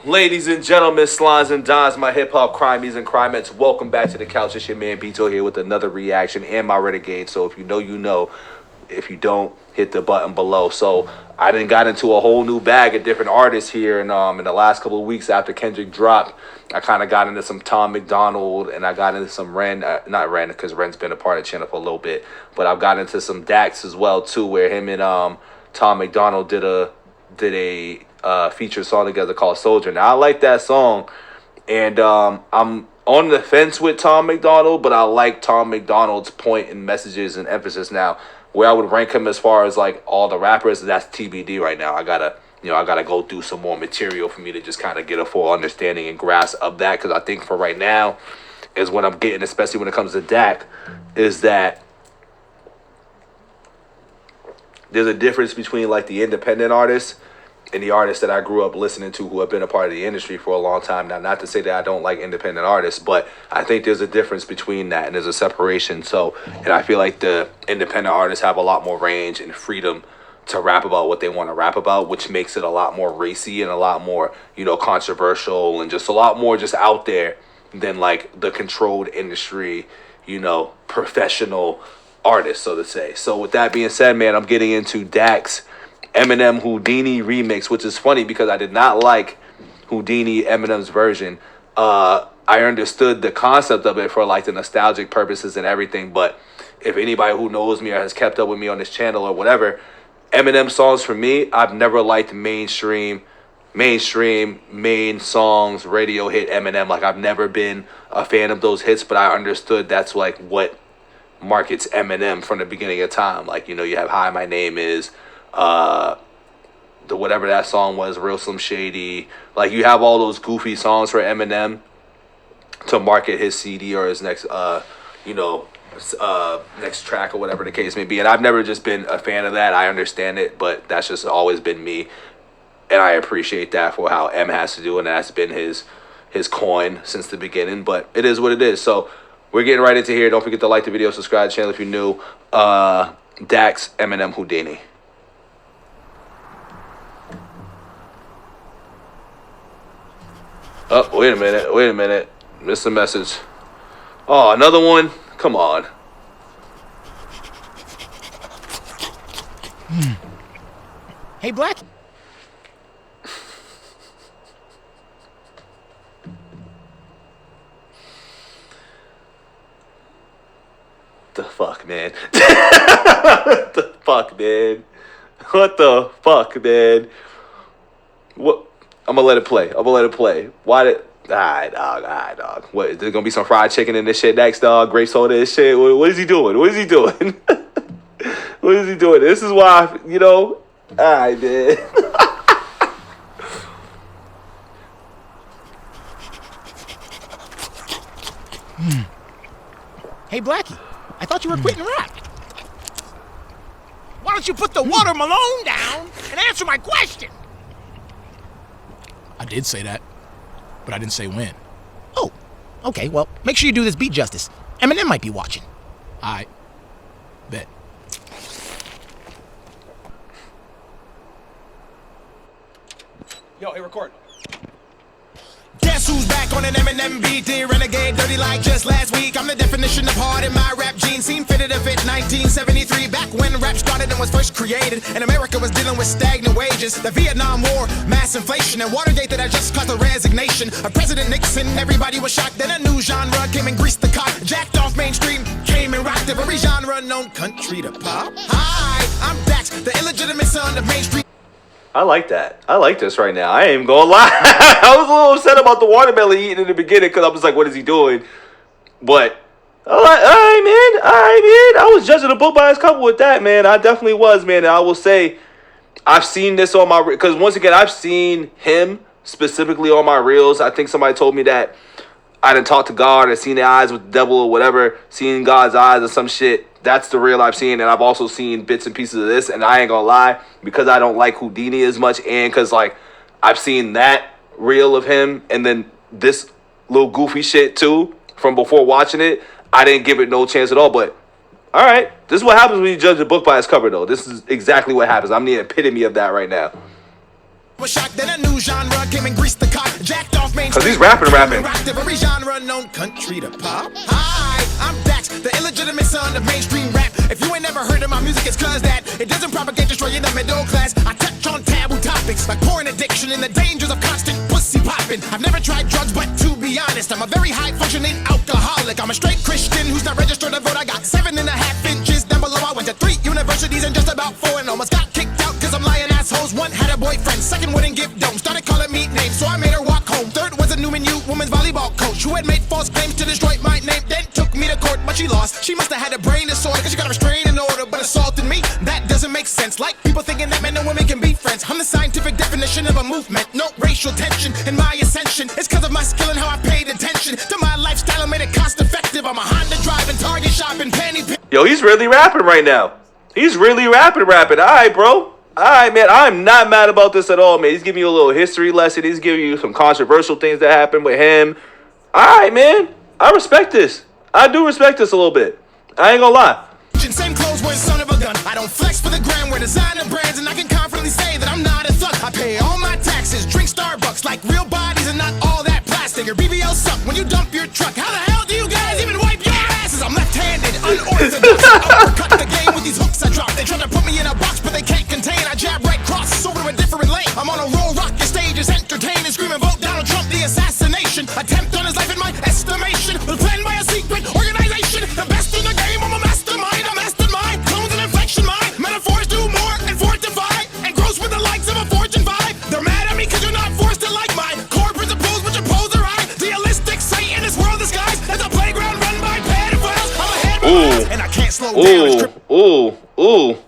Ladies and gentlemen, slimes and dimes, my hip hop crimies and crimettes, welcome back to the couch. It's your man Bito here with another reaction and my renegade. So if you know, you know. If you don't, hit the button below. So I done got into a whole new bag of different artists here, and in the last couple of weeks after Kendrick dropped, I kind of got into some Tom McDonald, and I got into some Ren, not Ren, because Ren's been a part of the channel for a little bit, but I've got into some Dax as well too, where him and Tom McDonald did a feature song together called Soldier. Now I like that song, and I'm on the fence with Tom McDonald, but I like Tom McDonald's point and messages and emphasis now. Where I would rank him as far as like all the rappers, that's TBD right now. I gotta go through some more material for me to just kind of get a full understanding and grasp of that. Because I think for right now is what I'm getting, especially when it comes to Dak, is that there's a difference between like the independent artists and the artists that I grew up listening to who have been a part of the industry for a long time now. Not to say that I don't like independent artists, but I think there's a difference between that and there's a separation. So, and I feel like the independent artists have a lot more range and freedom to rap about what they want to rap about, which makes it a lot more racy and a lot more, controversial and just a lot more just out there than like the controlled industry, professional artists, so to say. So with that being said, man, I'm getting into Dax Eminem Houdini remix, which is funny because I did not like Houdini Eminem's version. I understood the concept of it for like the nostalgic purposes and everything, but if anybody who knows me or has kept up with me on this channel or whatever, Eminem songs for me, I've never liked mainstream main songs, radio hit Eminem. Like I've never been a fan of those hits, but I understood that's like what markets Eminem from the beginning of time. Like, you have Hi, My Name Is, the whatever that song was, Real Slim Shady. Like you have all those goofy songs for Eminem to market his CD or his next next track or whatever the case may be. And I've never just been a fan of that. I understand it, but that's just always been me. And I appreciate that for how M has to do, and that's been his coin since the beginning. But it is what it is. So we're getting right into here. Don't forget to like the video, subscribe to the channel if you're new. Dax Eminem Houdini. Oh, wait a minute. Missed a message. Oh, another one? Come on. Hey, Black. The fuck, man? What the fuck, man? What the fuck, man? What? I'm gonna let it play. Why did? Alright, dog. What? Is there gonna be some fried chicken in this shit next, dog? Grape soda and shit. What is he doing? What is he doing? What is he doing? This is why, Alright, man. Hey, Blackie. I thought you were quitting rap. Why don't you put the watermelon down and answer my question? I did say that, but I didn't say when. Oh, okay, well, make sure you do this beat justice. Eminem might be watching. I bet. Yo, hey, record. Guess who's back on an Eminem beat? The renegade, dirty like just last week. I'm the definition of hard in my rap gene. Seemed fitted to fit 1973, back when rap started and was first created, and America was dealing with stagnant wages. The Vietnam War, mass inflation, and Watergate that had just caused the resignation of President Nixon. Everybody was shocked. Then a new genre came and greased the cot. Jacked off mainstream, came and rocked every genre known country to pop. Hi, I'm Dax, the illegitimate son of Main Street. I like that. I like this right now. I ain't even gonna lie. I was a little upset about the watermelon eating in the beginning because I was like, what is he doing? But, all right, man. I was judging the book by its cover with that, man. I definitely was, man. And I will say, I've seen this on my... Because, once again, I've seen him specifically on my reels. I think somebody told me that I didn't talk to God or seen the eyes with the devil or whatever. Seeing God's eyes or some shit. That's the reel I've seen, and I've also seen bits and pieces of this, and I ain't gonna lie, because I don't like Houdini as much, and because, like, I've seen that reel of him, and then this little goofy shit, too, from before watching it, I didn't give it no chance at all, but, alright, this is what happens when you judge a book by its cover, though. This is exactly what happens. I'm the epitome of that right now. Was shocked that a new genre came and greased the cock, jacked off mainstream. Cause he's rapping. Rocked every genre known country to pop. Hi, I'm Dax, the illegitimate son of mainstream rap. If you ain't never heard of my music, it's cause that it doesn't propagate, destroying the middle class. I touch on taboo topics like porn addiction and the dangers of constant pussy popping. I've never tried drugs, but to be honest, I'm a very high functioning alcoholic. I'm a straight Christian who's not registered to vote. I got 7.5 inches down below. I went to 3 universities and just about 4 and almost got kicked out cause I'm lying assholes. One had a boyfriend, second wouldn't give dome. Started calling me names, so I made her walk home. Third was a Newman U women's volleyball coach who had made false claims to destroy my name. Then took me to court, but she lost. She must have had a brain disorder cause she got a restraining order, but assaulted me. That doesn't make sense. Like people thinking that men and women can be friends. I'm the scientific definition of a movement. No racial tension in my ascension. It's cause of my skill and how I paid attention to my lifestyle and made it cost effective. I'm a Honda driving, Target shopping, penny pinching. Yo, he's really rapping right now. He's really rapping. Alright, bro. Alright, man. I'm not mad about this at all, man. He's giving you a little history lesson. He's giving you some controversial things that happened with him. Alright, man. I respect this. I do respect this a little bit. I ain't gonna lie. Same clothes, wearing son of a gun. I don't flex for the gram, wear designer brands, and I can confidently say that I'm not a thug. I pay all my taxes, drink Starbucks like real bodies and not all that plastic. Your BBL suck when you dump your truck. How the hell do you guys even wipe your asses? I'm left-handed, unorthodox. Uppercut the game with these hooks I drop. They try to put me in a box, but they can't contain. I jab right cross over to a different lane. I'm on a roll, rock your stages, entertaining, screaming, vote Donald Trump, the assassination attempt on his life in my estimation. Was planned by a secret organization, the best in the game. I'm a mastermind. I'm mastermind, tones and inflection, mind. Metaphors do more and fortify, and gross with the likes of a Fortune 5. They're mad at me cause you're not forced to like mine. Core principles which oppose the right. Realistic say in this world disguise as a playground run by pedophiles. I'm ahead of my eyes, and I can't slow down. Ooh.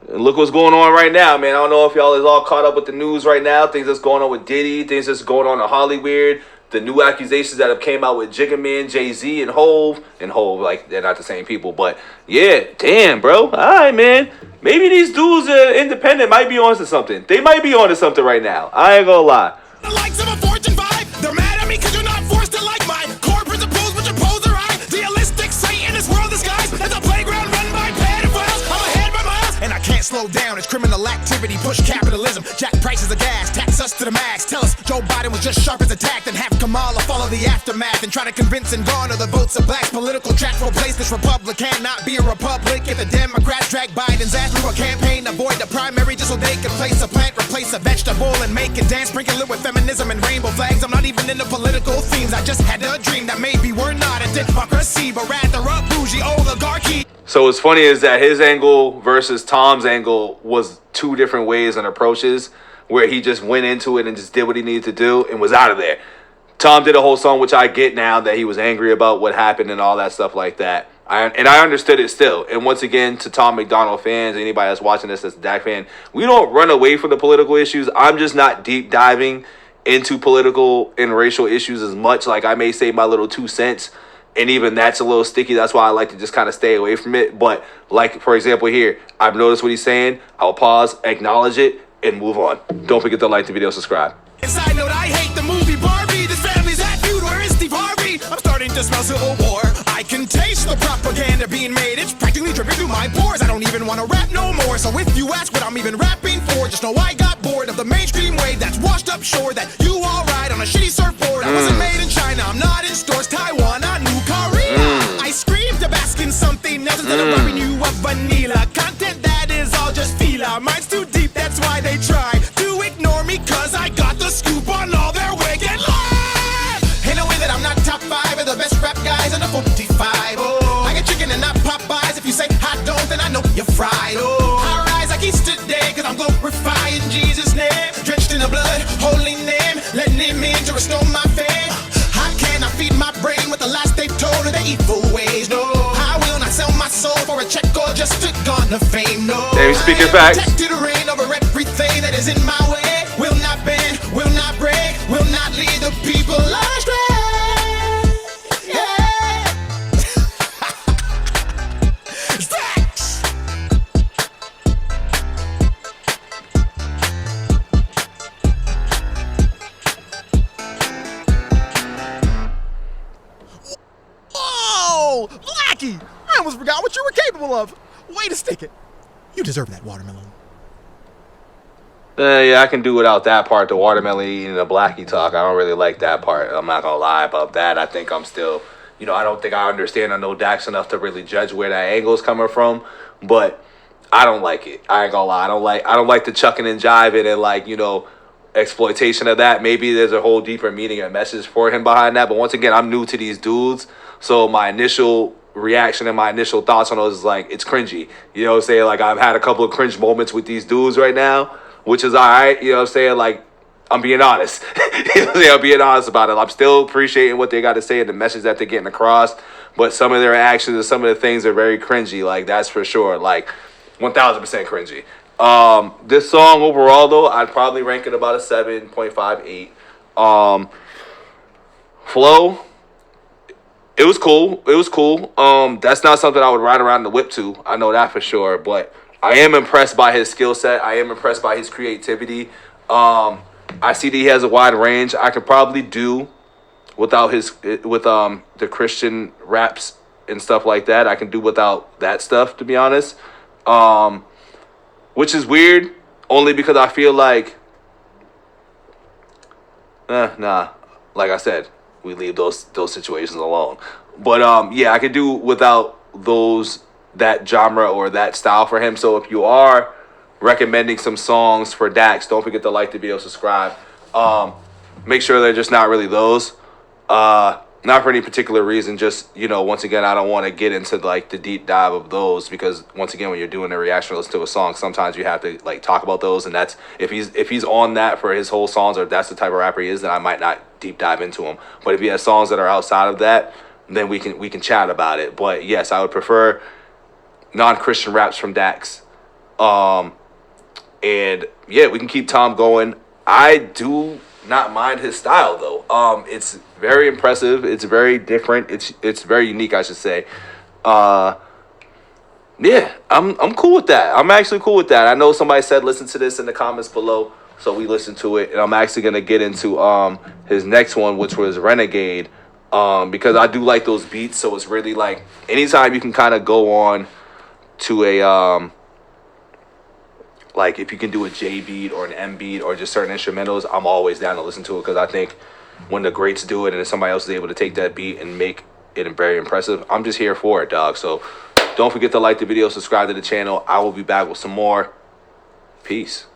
Look what's going on right now, man. I don't know if y'all is all caught up with the news right now. Things that's going on with Diddy. Things that's going on in Hollywood. The new accusations that have came out with Jigga Man, Jay-Z, and Hove. And Hove, like, they're not the same people. But, yeah, damn, bro. All right, man. Maybe these dudes independent might be onto something. They might be onto something right now. I ain't gonna lie. The likes of a Fortune 5. They're mad at me because you're not forced to like mine. Core principles which oppose the right. Realistic say in this world disguise as a playground run by pedophiles. I'm ahead by miles, and I can't slow down. It's criminal activity, push capitalism, jack prices of gas, tax us to the max. Tell us Joe Biden was just sharp as a tack, then have Kamala follow the aftermath and try to convince and garner the votes of blacks. Political track will replace this republic, cannot be a republic if the Democrats drag Biden's ass through a campaign. Avoid the primary just so they can place a plant, replace a vegetable, and make it dance. Sprinkle it with feminism and rainbow flags. I'm not even into political themes. I just had a dream that maybe we're not a democracy, but rather a bougie oligarchy. So what's funny is that his angle versus Tom's angle was two different ways and approaches, where he just went into it and just did what he needed to do and was out of there. Tom did a whole song, which I get now, that he was angry about what happened and all that stuff like that. I understood it still. And once again, to Tom McDonald fans, anybody that's watching this that's a Dak fan, we don't run away from the political issues. I'm just not deep diving into political and racial issues as much. Like, I may say my little 2 cents, and even that's a little sticky. That's why I like to just kind of stay away from it. But, like, for example here, I've noticed what he's saying. I'll pause, acknowledge it, and move on. Don't forget to like the video, subscribe. Side note, I hate the movie Barbie. This family's that feud. Where is Steve Harvey? I'm starting to smell civil war. I can taste the propaganda being made. It's practically dripping through my pores. I don't even want to rap no more. So if you ask what I'm even rapping for, just know I got bored of the mainstream wave that's washed up shore that you all ride on a shitty surfboard. I wasn't made in China. I'm not in stores. Taiwan, I knew Korea. I screamed to bask in something else instead of rubbing you up vanilla. Content that is all just fila. Mine's too deep, that's why they try to ignore me, cause I got the scoop on all their wicked lies. Ain't no way that I'm not top 5 of the best rap guys under 45. Oh, I get chicken and not Popeyes. If you say I don't, then I know you're fried. Oh, I rise like Easter Day, cause I'm glorifying Jesus' name. Drenched in the blood, holy name, letting him in to restore my fame. How can I feed my brain with the last they've told of the evil ways? No, I will not sell my soul for a check or just to garner fame. No, Hey, speaking facts. protected to reign over everything that is in my way. Will not bend, will not break, will not lead the people astray. Yeah. Stacks. Whoa! Blackie! I almost forgot what you were capable of. Way to stick it. You deserve that watermelon. Yeah, I can do without that part. The watermelon eating and the blackie talk. I don't really like that part. I'm not gonna lie about that. I think I'm still, I don't think I understand. I know Dax enough to really judge where that angle is coming from, but I don't like it. I ain't gonna lie. I don't like the chucking and jiving and like exploitation of that. Maybe there's a whole deeper meaning and message for him behind that. But once again, I'm new to these dudes, so my initial reaction and my initial thoughts on those is like it's cringy. You know what I'm saying? Like I've had a couple of cringe moments with these dudes right now, which is all right. You know what I'm saying? Like I'm being honest. You know what I'm saying? I'm being honest about it. I'm still appreciating what they got to say and the message that they're getting across. But some of their actions and some of the things are very cringy. Like that's for sure. Like 1,000% cringy. This song overall though, I'd probably rank it about a 7.58. Flow, it was cool. It was cool. That's not something I would ride around in the whip to. I know that for sure. But I am impressed by his skill set. I am impressed by his creativity. I see that he has a wide range. I could probably do without the Christian raps and stuff like that. I can do without that stuff, to be honest. Which is weird, only because I feel like, nah. Like I said, we leave those situations alone. But yeah, I could do without that genre or that style for him. So if you are recommending some songs for Dax, don't forget to like the video, subscribe. Make sure they're just not really those. Not for any particular reason, just, once again, I don't want to get into, like, the deep dive of those because, once again, when you're doing a reaction listen to a song, sometimes you have to, like, talk about those, and that's, if he's on that for his whole songs or if that's the type of rapper he is, then I might not deep dive into him. But if he has songs that are outside of that, then we can chat about it. But, yes, I would prefer non-Christian raps from Dax. And, yeah, we can keep Tom going. I do not mind his style though. It's very impressive. It's very different. It's very unique, I should say. Yeah, I'm cool with that. I'm actually cool with that. I know somebody said listen to this in the comments below, so we listened to it, and I'm actually gonna get into his next one, which was Renegade, because I do like those beats. So it's really like anytime you can kind of go on to a like if you can do a J beat or an M beat or just certain instrumentals, I'm always down to listen to it because I think when the greats do it and if somebody else is able to take that beat and make it very impressive, I'm just here for it, dog. So don't forget to like the video, subscribe to the channel. I will be back with some more. Peace.